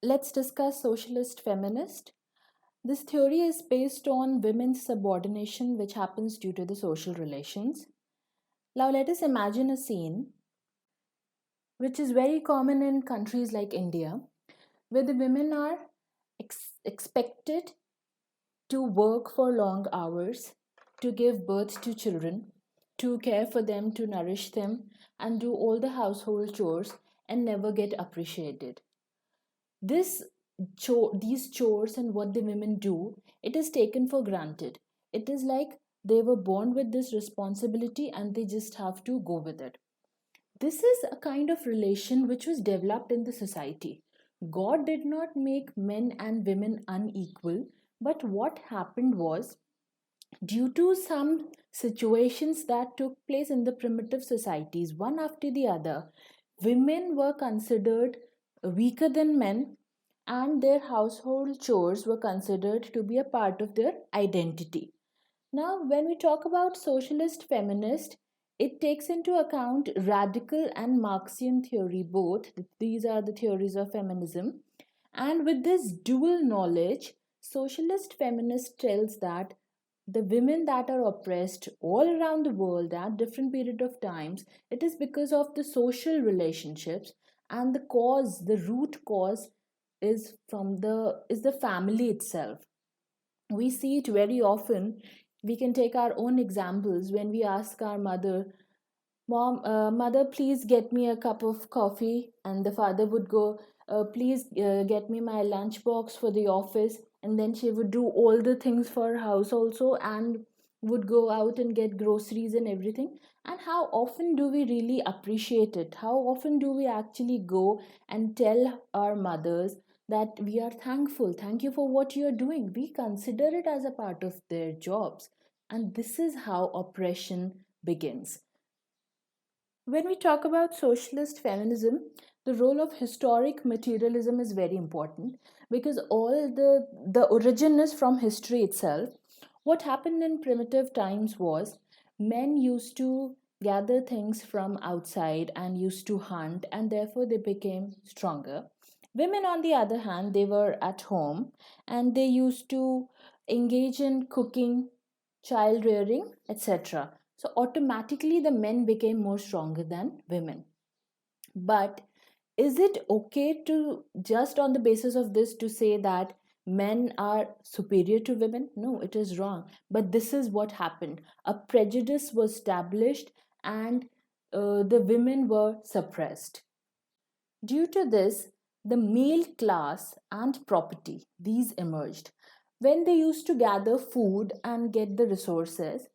Let's discuss socialist feminist. This theory is based on women's subordination, which happens due to the social relations. Now, let us imagine a scene which is very common in countries like India, where the women are expected to work for long hours, to give birth to children, to care for them, to nourish them, and do all the household chores and never get appreciated. This these chores and what the women do, it is taken for granted. It is like they were born with this responsibility and they just have to go with it. This is a kind of relation which was developed in the society. God did not make men and women unequal, but what happened was, due to some situations that took place in the primitive societies, one after the other, women were considered weaker than men, and their household chores were considered to be a part of their identity. Now, when we talk about socialist feminist, it takes into account radical and Marxian theory both. These are the theories of feminism. And with this dual knowledge, socialist feminist tells that the women that are oppressed all around the world at different period of times, it is because of the social relationships, and the cause, the root cause, is the family itself. We see it very often. We can take our own examples when we ask our mother, Mom, mother, please get me a cup of coffee. And the father would go, please get me my lunch box for the office. And then she would do all the things for her house also, and would go out and get groceries and everything. And how often do we really appreciate it? How often do we actually go and tell our mothers that we are thankful? Thank you for what you are doing. We consider it as a part of their jobs. And this is how oppression begins. When we talk about socialist feminism, the role of historic materialism is very important, because all the origin is from history itself. What happened in primitive times was, men used to gather things from outside and used to hunt, and therefore they became stronger. Women, on the other hand, they were at home and they used to engage in cooking, child rearing, etc. So automatically the men became more stronger than women. But is it okay to just on the basis of this to say that men are superior to women? No, it is wrong. But this is what happened. A prejudice was established, and the women were suppressed. Due to this, the male class and property, these emerged. When they used to gather food and get the resources,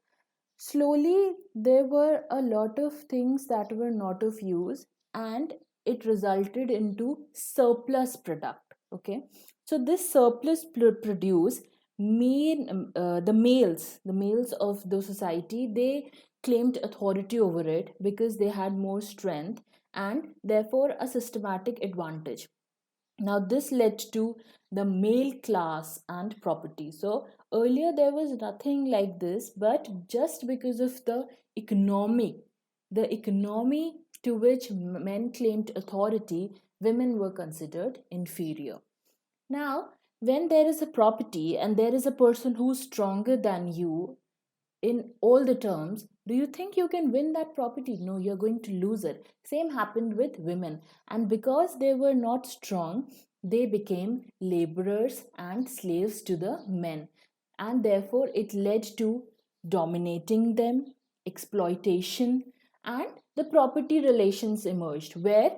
slowly there were a lot of things that were not of use, and it resulted into surplus product. Okay, so this surplus produce mean the males of the society, they claimed authority over it because they had more strength and therefore a systematic advantage. Now this led to the male class and property. So earlier there was nothing like this, but just because of the economy to which men claimed authority, women were considered inferior. Now, when there is a property and there is a person who's stronger than you in all the terms, do you think you can win that property? No, you're going to lose it. Same happened with women. And because they were not strong, they became laborers and slaves to the men. And therefore, it led to dominating them, exploitation, and the property relations emerged where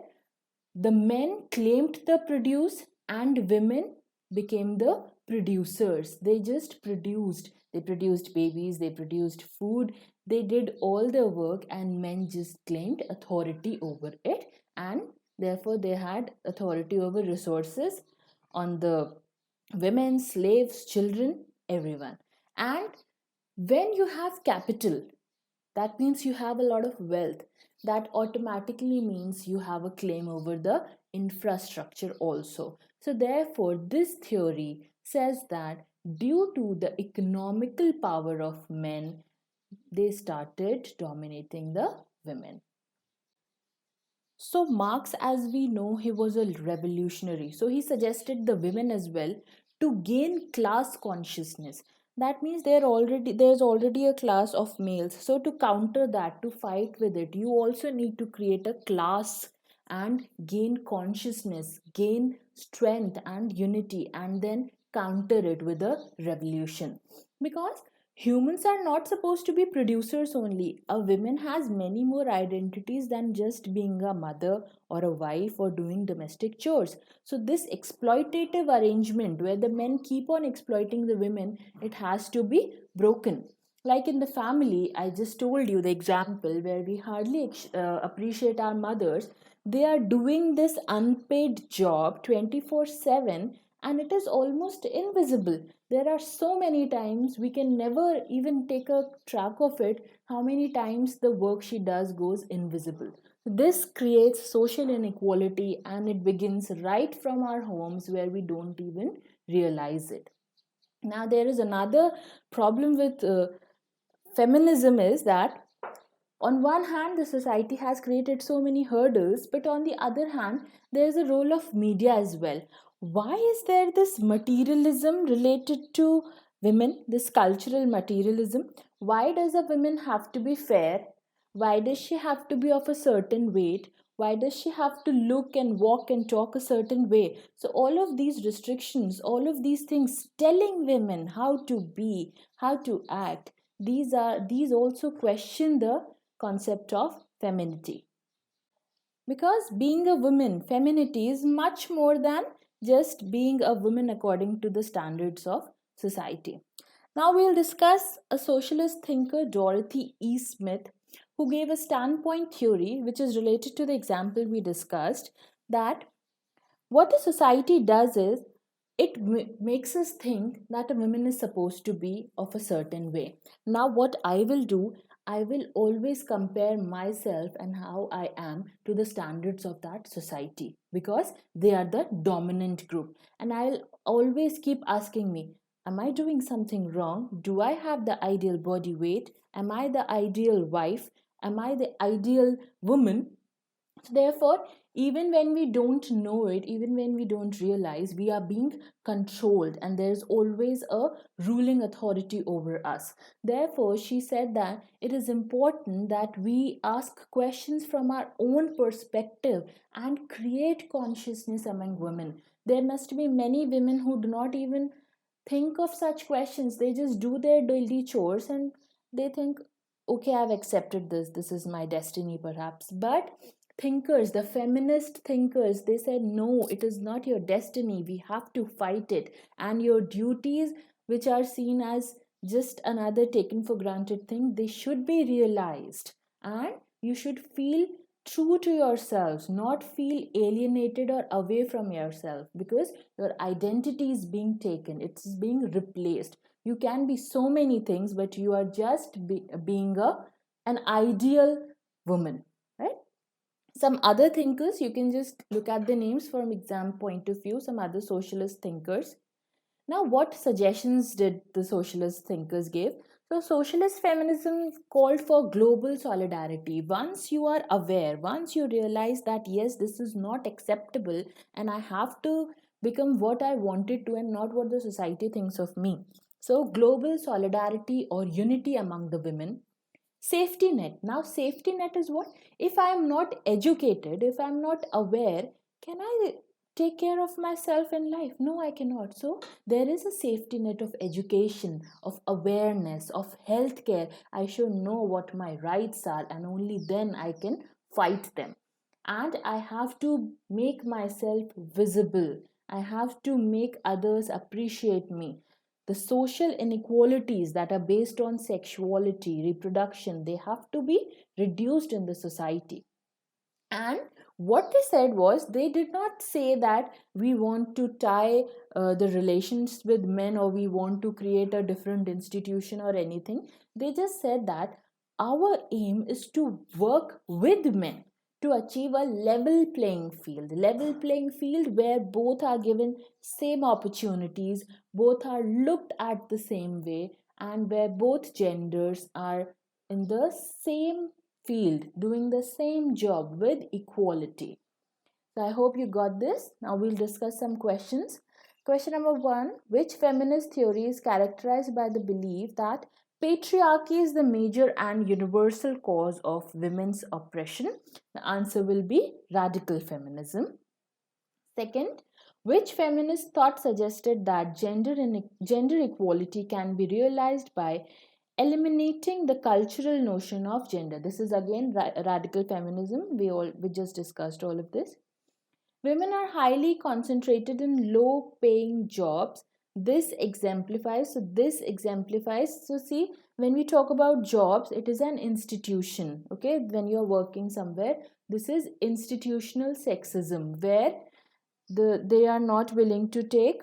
the men claimed the produce and women became the producers. They just produced. They produced babies, they produced food, they did all the work, and men just claimed authority over it. And therefore, they had authority over resources on the women, slaves, children, everyone. And when you have capital, that means you have a lot of wealth. That automatically means you have a claim over the infrastructure also. So therefore this theory says that due to the economical power of men, they started dominating the women. So Marx, as we know, he was a revolutionary. So he suggested the women as well to gain class consciousness. That means there's already a class of males. So to counter that, to fight with it, you also need to create a class and gain consciousness, gain strength and unity, and then counter it with a revolution. Because humans are not supposed to be producers only. A woman has many more identities than just being a mother or a wife or doing domestic chores. So, this exploitative arrangement where the men keep on exploiting the women, it has to be broken. Like in the family, I just told you the example where we hardly appreciate our mothers. They are doing this unpaid job 24/7 and it is almost invisible. There are so many times we can never even take a track of it, how many times the work she does goes invisible. This creates social inequality and it begins right from our homes where we don't even realize it. Now, there is another problem with feminism is that on one hand the society has created so many hurdles, but on the other hand there is a role of media as well. Why is there this materialism related to women, this cultural materialism? Why does a woman have to be fair? Why does she have to be of a certain weight? Why does she have to look and walk and talk a certain way? So all of these restrictions, all of these things telling women how to be, how to act, these also question the concept of femininity. Because being a woman, femininity is much more than just being a woman according to the standards of society. Now we'll discuss a socialist thinker, Dorothy E. Smith, who gave a standpoint theory which is related to the example we discussed, that what the society does is it makes us think that a woman is supposed to be of a certain way. Now, what I will do, I will always compare myself and how I am to the standards of that society because they are the dominant group. And I'll always keep asking me, am I doing something wrong? Do I have the ideal body weight? Am I the ideal wife? Am I the ideal woman? So therefore, even when we don't know it, even when we don't realize, we are being controlled and there's always a ruling authority over us. Therefore, she said that it is important that we ask questions from our own perspective and create consciousness among women. There must be many women who do not even think of such questions. They just do their daily chores and they think, okay, I've accepted this. This is my destiny, perhaps. But thinkers, the feminist thinkers, they said, no, it is not your destiny. We have to fight it. And your duties, which are seen as just another taken for granted thing, they should be realized. And you should feel true to yourselves, not feel alienated or away from yourself because your identity is being taken, it's being replaced. You can be so many things, but you are just being an ideal woman, right? Some other thinkers, you can just look at the names from exam point of view, some other socialist thinkers. Now, what suggestions did the socialist thinkers give? So, socialist feminism called for global solidarity. Once you are aware, once you realize that yes, this is not acceptable and I have to become what I wanted to and not what the society thinks of me. So, global solidarity or unity among the women. Safety net. Now, safety net is what? If I am not educated, if I am not aware, can I take care of myself in life? No, I cannot. So, there is a safety net of education, of awareness, of healthcare. I should know what my rights are, and only then I can fight them. And I have to make myself visible. I have to make others appreciate me. The social inequalities that are based on sexuality, reproduction, they have to be reduced in the society. And what they said was, they did not say that we want to tie the relations with men or we want to create a different institution or anything. They just said that our aim is to work with men to achieve a level playing field where both are given same opportunities, both are looked at the same way, and where both genders are in the same field doing the same job with equality. So I hope you got this. Now we'll discuss some questions. Question number 1. Which feminist theory is characterized by the belief that patriarchy is the major and universal cause of women's oppression? The answer will be radical feminism. Second, which feminist thought suggested that gender equality can be realized by eliminating the cultural notion of gender? This is again radical feminism. We just discussed all of this. Women are highly concentrated in low paying jobs. This exemplifies. So see, when we talk about jobs, it is an institution. Okay, when you're working somewhere, this is institutional sexism where they are not willing to take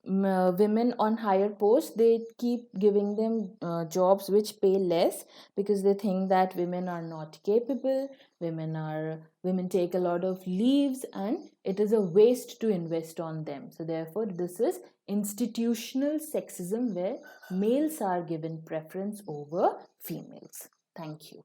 women on higher posts. They keep giving them jobs which pay less because they think that women are not capable, women take a lot of leaves, and it is a waste to invest on them. So therefore this is institutional sexism where males are given preference over females. Thank you.